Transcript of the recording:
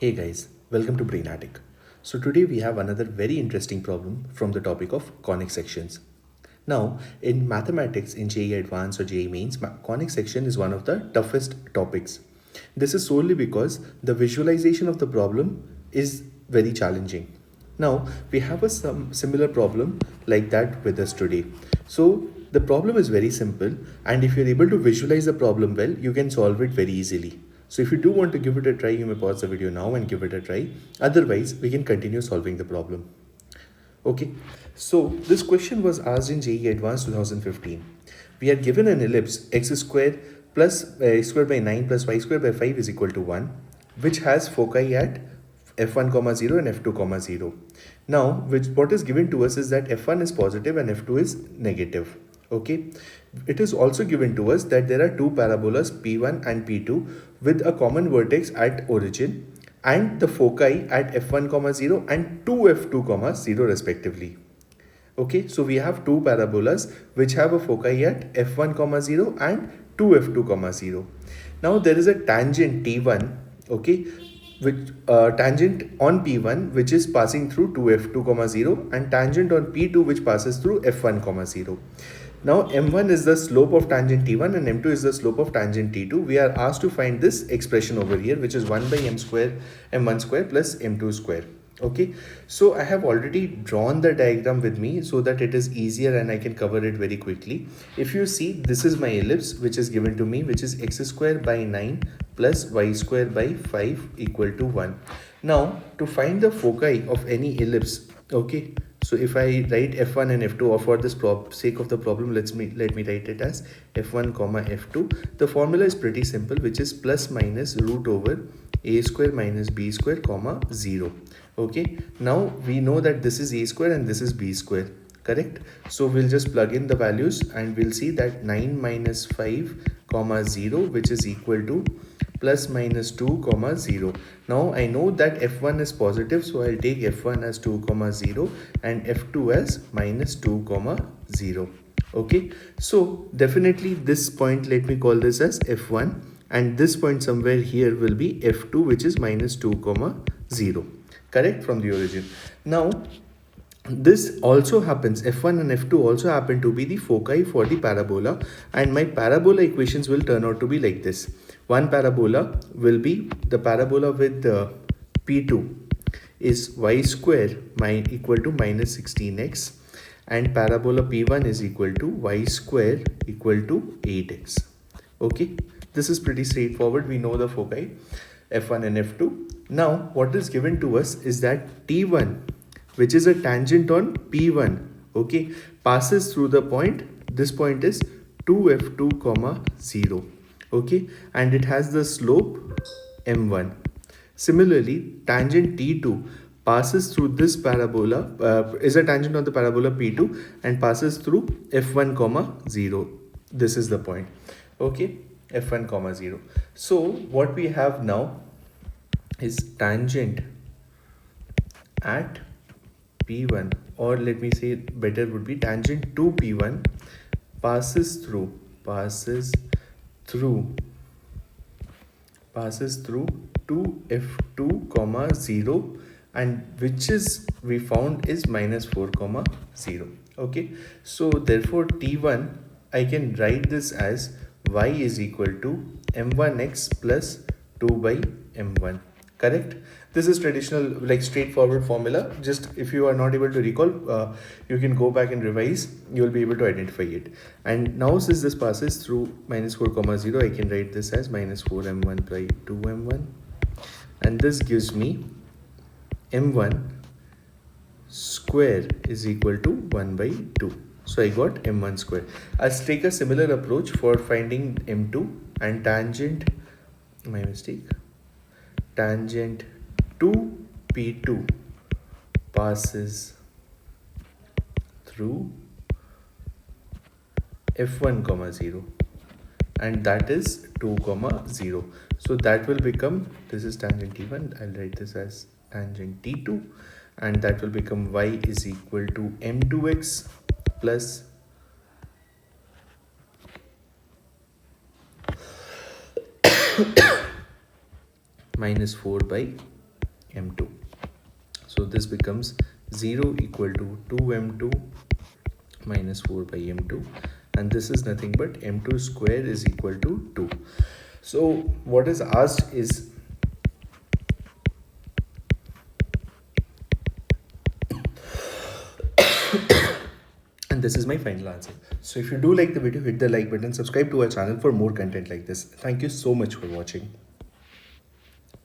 Hey guys, welcome to brainAttic. So today we have another very interesting problem from the topic of conic sections. Now, in mathematics in JEE Advanced or JEE Mains, conic section is one of the toughest topics. This is solely because the visualization of the problem is very challenging. Now, we have a some similar problem like that with us today. So, the problem is very simple, and if you're able to visualize the problem well, you can solve it very easily. So if you do want to give it a try, you may pause the video now and give it a try. Otherwise, we can continue solving the problem. Okay, so this question was asked in JEE Advanced 2015. We are given an ellipse x squared plus x squared by 9 plus y squared by 5 is equal to 1, which has foci at f1 comma 0 and f2 comma 0. Now, what is given to us is that f1 is positive and f2 is negative. Okay, it is also given to us that there are two parabolas p1 and p2 with a common vertex at origin and the foci at f1 comma 0 and 2f2 comma 0 respectively. Okay, so we have two parabolas which have a foci at f1 comma 0 and 2f2 comma 0. Now there is a tangent t1, okay, which tangent on p1 which is passing through 2f2 comma 0 and tangent on p2 which passes through f1 comma 0. Now m1 is the slope of tangent t1 and m2 is the slope of tangent t2. We are asked to find this expression over here, which is 1 by m square m1 square plus m2 square. Okay, so I have already drawn the diagram with me so that it is easier and I can cover it very quickly. If you see, this is my ellipse which is given to me, which is x square by 9 plus y square by 5 equal to 1. Now to find the foci of any ellipse, okay, so if I write f1 and f2, or for this sake of the problem, let me write it as f1 comma f2. The formula is pretty simple, which is plus minus root over a square minus b square comma 0. Okay, now we know that this is a square and this is b square, correct? So we'll just plug in the values and we'll see that 9 minus 5 comma 0, which is equal to plus minus 2 comma 0. Now I know that f1 is positive, so I'll take f1 as 2 comma 0 and f2 as minus 2 comma 0. Okay, so definitely this point, let me call this as f1, and this point somewhere here will be f2, which is minus 2 comma 0, correct, from the origin. Now this also happens, f1 and f2 also happen to be the foci for the parabola, and my parabola equations will turn out to be like this. One parabola will be the parabola with p2 is y square equal to minus 16x, and parabola p1 is equal to y square equal to 8x. Okay, this is pretty straightforward. We know the foci f1 and f2. Now what is given to us is that t1, which is a tangent on p1, okay, passes through the point, this point is 2f2 comma 0, okay, and it has the slope m1. Similarly, tangent t2 passes through this parabola, is a tangent on the parabola p2 and passes through f1 comma 0. This is the point, okay, f1 comma 0. So what we have now is tangent at p1, or let me say better would be tangent to p1 passes through 2f2 comma 0, and which is we found is minus 4 comma 0. Okay, so therefore t1 I can write this as y is equal to m1x plus 2 by m1, correct? This is traditional, like straightforward formula. Just if you are not able to recall, you can go back and revise, you will be able to identify it. And now since this passes through minus 4 comma 0, I can write this as minus 4m1 by 2m1, and this gives me m1 square is equal to 1 by 2. So I got m1 square. I'll take a similar approach for finding m2, and tangent, my mistake, tangent to p2 passes through f1 comma 0, and that is 2 comma 0. So that will become, this is tangent t1, I'll write this as tangent t2, and that will become y is equal to m2x plus minus 4 by m2. So this becomes 0 equal to 2m2 minus 4 by m2, and this is nothing but m2 square is equal to 2. So what is asked is, and this is my final answer. So if you do like the video, hit the like button, subscribe to our channel for more content like this. Thank you so much for watching.